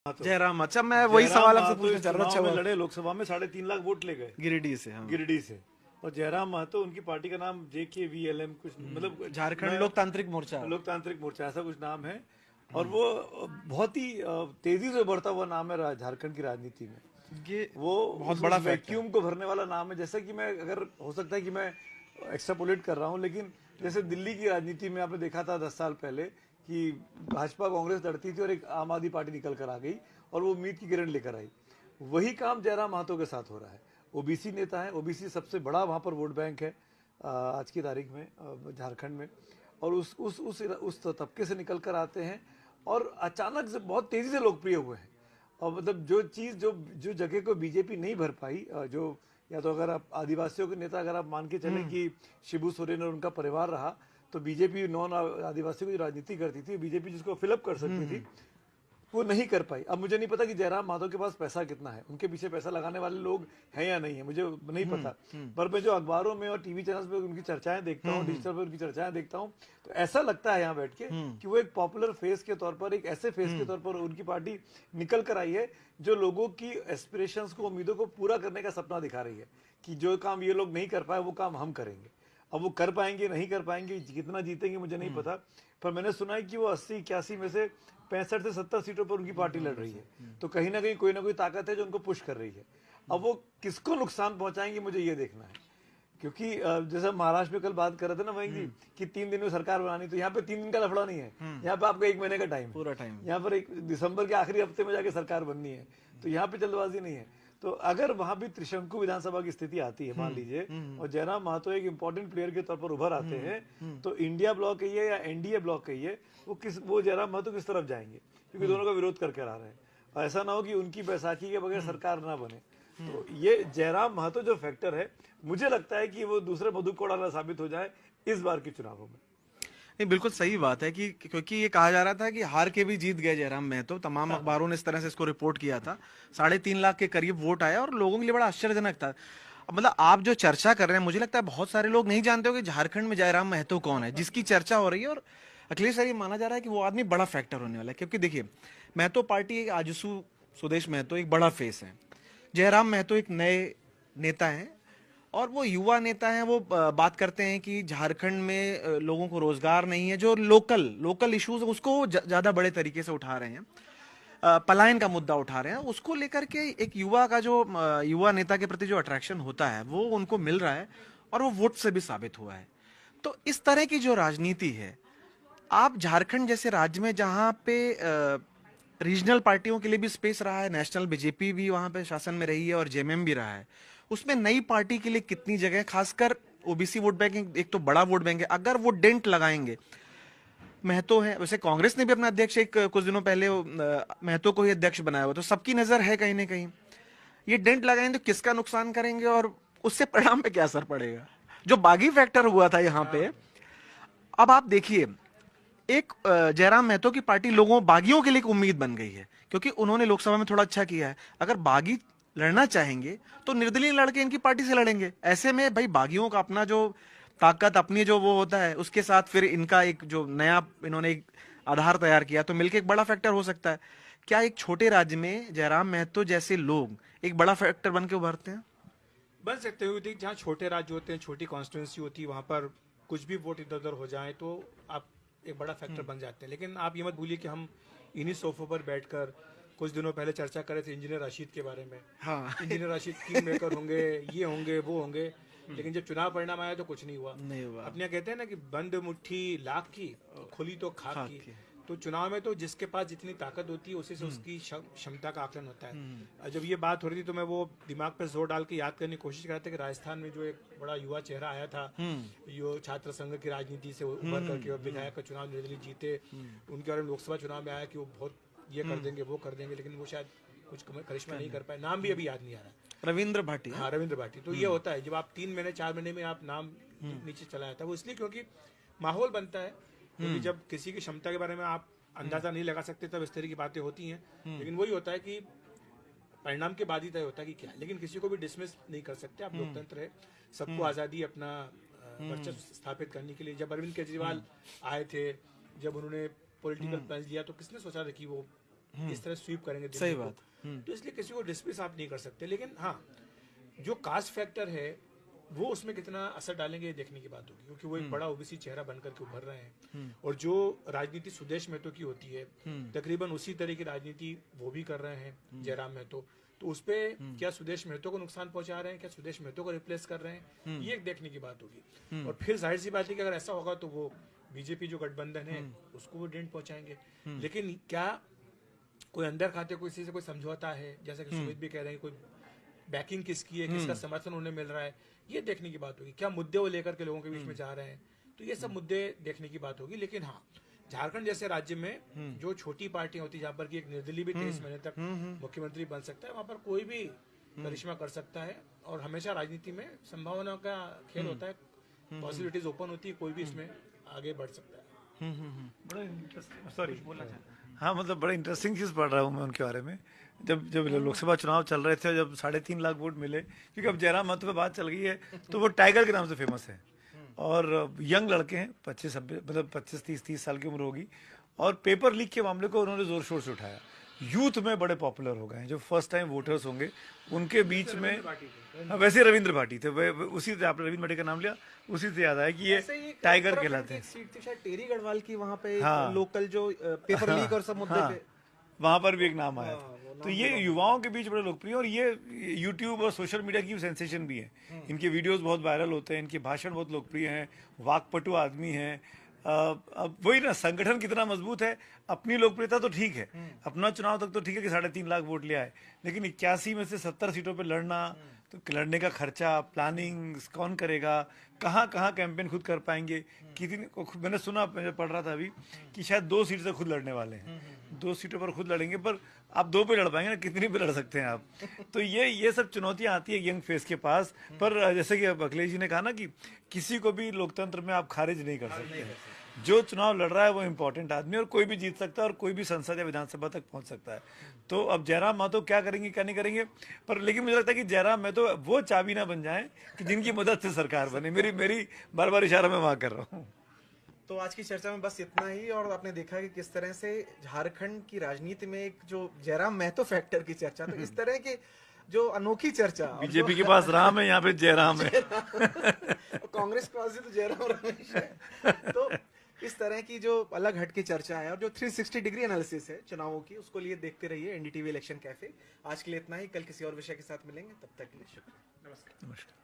जयराम, अच्छा मैं वही सवाल आपसे पूछना चाह रहा था। चुनाव में लड़े, लोकसभा में 3.5 लाख वोट ले गए गिरिडीह से, हाँ। गिरिडीह से। और जयराम महतो, उनकी पार्टी का नाम JKVLM कुछ, मतलब झारखंड लोकतांत्रिक मोर्चा। लोकतांत्रिक मोर्चा ऐसा कुछ नाम है। और वो बहुत ही तेजी से बढ़ता हुआ नाम है झारखंड की राजनीति में। ये वो बहुत बड़ा वैक्यूम को भरने वाला नाम है। जैसा कि मैं, अगर हो सकता है कि मैं एक्स्ट्रापोलेट कर रहा हूं, लेकिन जैसे दिल्ली की राजनीति में आपने देखा था 10 साल पहले कि भाजपा कांग्रेस लड़ती थी और एक आम आदमी पार्टी निकल कर आ गई और वो उम्मीद की किरण लेकर आई। वही काम जयराम महतो के साथ हो रहा है। ओबीसी नेता है, ओबीसी सबसे बड़ा वहां पर वोट बैंक है आज की तारीख में झारखंड में। और उस तबके से निकल कर आते हैं और अचानक से बहुत तेजी से लोकप्रिय हुए हैं। और मतलब जो चीज जो जगह को बीजेपी नहीं भर पाई, जो या तो अगर आप आदिवासियों के नेता अगर आप मान के चलें कि शिबू सोरेन और उनका परिवार रहा, तो बीजेपी नॉन आदिवासियों की जो राजनीति करती थी, बीजेपी जिसको फिलअप कर सकती थी, वो नहीं कर पाई। अब मुझे नहीं पता कि जयराम महतो के पास पैसा कितना है, उनके पीछे पैसा लगाने वाले लोग हैं या नहीं है, मुझे नहीं पता। पर मैं जो अखबारों में और टीवी चैनल्स पे उनकी चर्चाएं देखता हूँ, डिजिटल पे उनकी चर्चाएं देखता हूँ, तो ऐसा लगता है यहाँ बैठ के कि वो एक पॉपुलर फेस के तौर पर, एक ऐसे फेस के तौर पर उनकी पार्टी निकल कर आई है जो लोगों की एस्पिरेशंस को, उम्मीदों को पूरा करने का सपना दिखा रही है कि जो काम ये लोग नहीं कर पाए वो काम हम करेंगे। अब वो कर पाएंगे नहीं कर पाएंगे, कितना जीतेंगे मुझे नहीं पता, पर मैंने सुना है कि वो 80-81 में से 65 से 70 सीटों पर उनकी पार्टी लड़ रही है। तो कहीं ना कहीं कोई ना कोई ताकत है जो उनको पुश कर रही है। अब वो किसको नुकसान पहुंचाएंगे मुझे ये देखना है, क्योंकि जैसे महाराष्ट्र में कल बात कर रहे थे ना वहीं जी कि 3 दिन में सरकार बनानी, तो यहाँ पे 3 दिन का लफड़ा नहीं है, यहाँ पे आपको 1 महीने का टाइम, पूरा टाइम, यहाँ पर 1 दिसंबर के आखिरी हफ्ते में जाके सरकार बननी है। तो यहाँ पे जल्दबाजी नहीं है। तो अगर वहां भी त्रिशंकु विधानसभा की स्थिति आती है मान लीजिए, और जयराम महतो एक इंपॉर्टेंट प्लेयर के तौर पर उभर आते हैं, तो इंडिया ब्लॉक कहिए या एनडीए ब्लॉक कहिए, वो जयराम महतो किस तरफ जाएंगे, क्योंकि दोनों का विरोध करके आ रहे हैं। और ऐसा ना हो कि उनकी बैसाखी के बगैर सरकार ना बने। तो ये जयराम महतो जो फैक्टर है, मुझे लगता है कि वो दूसरे मधु कोड़ा साबित हो जाए इस बार के चुनावों में। नहीं, बिल्कुल सही बात है कि क्योंकि ये कहा जा रहा था कि हार के भी जीत गए जयराम महतो, तमाम अखबारों ने इस तरह से इसको रिपोर्ट किया था। 3.5 लाख के करीब वोट आया और लोगों के लिए बड़ा आश्चर्यजनक था। अब मतलब आप जो चर्चा कर रहे हैं, मुझे लगता है बहुत सारे लोग नहीं जानते हो कि झारखंड में जयराम महतो कौन है, जिसकी चर्चा हो रही है। और अखिलेश सर, ये माना जा रहा है कि वो आदमी बड़ा फैक्टर होने वाला है, क्योंकि देखिए महतो पार्टी, आजसू सुदेश महतो एक बड़ा फेस है, जयराम महतो एक नए नेता हैं और वो युवा नेता हैं। वो बात करते हैं कि झारखंड में लोगों को रोजगार नहीं है, जो लोकल इश्यूज उसको ज्यादा बड़े तरीके से उठा रहे हैं। पलायन का मुद्दा उठा रहे हैं, उसको लेकर के एक युवा का जो युवा नेता के प्रति जो अट्रैक्शन होता है वो उनको मिल रहा है और वो वोट से भी साबित हुआ है। तो इस तरह की जो राजनीति है, आप झारखंड जैसे राज्य में जहां पे रीजनल पार्टियों के लिए भी स्पेस रहा है, नेशनल बीजेपी भी वहां पे शासन में रही है और जेएमएम भी रहा है, उसमें नई पार्टी के लिए कितनी जगह है, खासकर ओबीसी वोट बैंक एक तो बड़ा वोट बैंक है, अगर वो डेंट लगाएंगे। महतो है, वैसे कांग्रेस ने भी अपना अध्यक्ष एक कुछ दिनों पहले महतो को ही अध्यक्ष बनाया हुआ, तो सबकी नजर है कहीं ना कहीं। ये डेंट लगाएंगे तो किसका नुकसान करेंगे और उससे परिणाम पे क्या असर पड़ेगा, जो बागी फैक्टर हुआ था यहाँ पे। अब आप देखिए, एक जयराम महतो की पार्टी लोगों बागियों के लिए एक उम्मीद बन गई है, क्योंकि उन्होंने लोकसभा में थोड़ा अच्छा किया है। अगर बागी लड़ना चाहेंगे तो निर्दलीय लड़के इनकी पार्टी से लड़ेंगे। ऐसे में भाई बागियों का अपना जो ताकत, अपनी जो वो होता है, उसके साथ फिर इनका एक जो नया इन्होंने एक आधार तैयार किया, तो मिलकर एक बड़ा फैक्टर हो सकता है। क्या एक छोटे राज्य में जयराम महतो जैसे लोग एक बड़ा फैक्टर बन के उभरते हैं? बन सकते हुए, जहाँ छोटे राज्य होते हैं, छोटी कॉन्स्टिट्यूंसी होती है, वहां पर कुछ भी वोट इधर उधर हो जाए तो आप एक बड़ा फैक्टर बन जाते हैं। लेकिन आप ये मत भूलिए कि हम इन्हीं सोफों पर बैठकर कुछ दिनों पहले चर्चा कर रहे थे इंजीनियर राशिद के बारे में। हाँ, इंजीनियर राशिद किंग मेकर होंगे, ये होंगे वो होंगे, लेकिन जब चुनाव परिणाम आया तो कुछ नहीं हुआ। अपने यहाँ कहते हैं ना कि बंद मुट्ठी लाख की, खुली तो खाक की। तो चुनाव में तो जिसके पास जितनी ताकत होती है उसी से उसकी क्षमता का आकलन होता है। जब ये बात हो रही थी तो मैं वो दिमाग पर जोर डाल के याद करने की कोशिश कर रहा था कि राजस्थान में जो एक बड़ा युवा चेहरा आया था, यो छात्र संघ की राजनीति से उभर करके विधायक का चुनाव निर्दलीय जीते, उनके बारे में लोकसभा चुनाव में आया कि वो बहुत ये कर देंगे वो कर देंगे, लेकिन वो शायद कुछ करिश्मा नहीं कर पाए। नाम भी अभी याद नहीं आ रहा। रविंद्र भाटी। हाँ, रविंद्र भाटी। तो ये होता है जब आप 3 महीने 4 महीने में आप नाम नीचे चला जाता है, वो इसलिए क्योंकि माहौल बनता है। क्योंकि जब किसी की क्षमता के बारे में आप अंदाजा नहीं लगा सकते तब इस तरह की बातें होती हैं। लेकिन वही होता है कि परिणाम के बाद ही तय होता है कि क्या है। लेकिन किसी को भी डिसमिस नहीं कर सकते, आप लोकतंत्र है, सबको आजादी अपना वर्चस्व स्थापित करने के लिए। जब अरविंद केजरीवाल आए थे, जब उन्होंने पॉलिटिकल प्लान दिया, तो किसने सोचा था कि वो इस तरह स्वीप करेंगे दिल्ली सही को। बात। तो इसलिए किसी को डिसमिस आप नहीं कर सकते, लेकिन हाँ जो कास्ट फैक्टर है वो उसमें कितना असर डालेंगे ये देखने की बात होगी, क्योंकि वो एक बड़ा ओबीसी चेहरा बनकर के उभर रहे हैं। और जो राजनीति सुदेश महतो की होती है तकरीबन उसी तरह की राजनीति वो भी कर रहे हैं जयराम महतो। तो उस पे क्या सुदेश महतो को नुकसान पहुंचा रहे हैं, क्या सुदेश महतो को रिप्लेस कर रहे हैं, ये एक देखने की बात होगी। और फिर जाहिर सी बात है कि अगर ऐसा होगा तो वो बीजेपी जो गठबंधन है उसको वो डेंट पहुंचाएंगे। लेकिन क्या कोई अंदर खाते किसी से कोई समझौता है, जैसा कि सुमित भी कह रहे हैं, कोई बैकिंग किसकी है, किसका समर्थन उन्हें मिल रहा है, ये देखने की बात होगी। क्या मुद्दे वो लेकर के लोगों के बीच में जा रहे हैं, तो ये सब मुद्दे देखने की बात होगी। लेकिन हाँ झारखंड जैसे राज्य में जो छोटी पार्टियां होती है, जहाँ पर कि एक निर्दलीय भी 23 महीने तक मुख्यमंत्री बन सकता है, वहां पर कोई भी करिश्मा कर सकता है। और हमेशा राजनीति में संभावनाओं का खेल होता है, पॉसिबिलिटीज ओपन होती है, कोई भी इसमें आगे बढ़ सकता है। बड़ा इंटरेस्टिंग, सॉरी बोलना चाहता, हाँ मतलब बड़ा इंटरेस्टिंग चीज़ पढ़ रहा हूँ मैं उनके बारे में। जब लोकसभा चुनाव चल रहे थे, जब 3.5 लाख वोट मिले, क्योंकि अब जयराम महतो पे बात चल गई है, तो वो टाइगर के नाम से फेमस है और यंग लड़के हैं, 25-30 साल की उम्र होगी, और पेपर लीक के मामले को उन्होंने जोर शोर से उठाया। यूथ में बड़े पॉपुलर हो गए हैं, जो फर्स्ट टाइम वोटर्स होंगे उनके बीच में। हाँ, वैसे रविंद्र भाटी थे, उसी से आपने रविंद्र भाटी का नाम लिया, उसी से याद आया कि ये टाइगर कहलाते हैं। सीट थी शायद टेरी गढ़वाल की वहाँ पे, हाँ। लोकल जो पेपर लीक और सब मुद्दे हाँ, पे वहां पर भी एक नाम आया था। तो ये युवाओं के बीच बड़े लोकप्रिय, और ये यूट्यूब और सोशल मीडिया की सेंसेशन भी है। इनके वीडियोस बहुत वायरल होते हैं, इनके भाषण बहुत लोकप्रिय हैं, वाकपटु आदमी हैं। अब वही ना, संगठन कितना मजबूत है। अपनी लोकप्रियता तो ठीक है, अपना चुनाव तक तो ठीक है कि 3.5 लाख वोट लिया है, लेकिन 81 में से 70 सीटों पे लड़ना, तो लड़ने का खर्चा, प्लानिंग कौन करेगा, कहाँ कहाँ कैंपेन खुद कर पाएंगे, कितनी। मैंने सुना, मैं पढ़ रहा था अभी कि शायद 2 सीट से खुद लड़ने वाले हैं, 2 सीटों पर खुद लड़ेंगे, पर आप 2 पे लड़ पाएंगे ना, कितनी पे लड़ सकते हैं आप। तो ये सब चुनौतियां आती है यंग फेस के पास। पर जैसे कि अखिलेश जी ने कहा ना कि किसी को भी लोकतंत्र में आप खारिज नहीं कर सकते। जो चुनाव लड़ रहा है वो इम्पोर्टेंट आदमी, और कोई भी जीत सकता है, और कोई भी संसद या विधानसभा तक पहुंच सकता है। तो अब जयराम महतो क्या करेंगे क्या नहीं करेंगे, पर लेकिन मुझे लगता है कि जयराम महतो वो चाबी ना बन जाए कि जिनकी मदद से सरकार बने। मेरी बार बार इशारा मैं वहां कर रहा हूँ। तो आज की चर्चा में बस इतना ही। और आपने देखा कि किस तरह से झारखंड की राजनीति में एक जो जयराम महतो फैक्टर की चर्चा, तो इस तरह की जो अनोखी चर्चा, बीजेपी के पास राम है, यहाँ पे जयराम है। कांग्रेस के पास भी तो जयराम रमेश है। तो इस तरह की जो अलग हटके चर्चा है और जो 360 डिग्री एनालिसिस है चुनावों की, उसको लिए देखते रहिए एनडीटीवी इलेक्शन कैफे। आज के लिए इतना ही, कल किसी और विषय के साथ मिलेंगे, तब तक के लिए शुक्रिया, नमस्कार।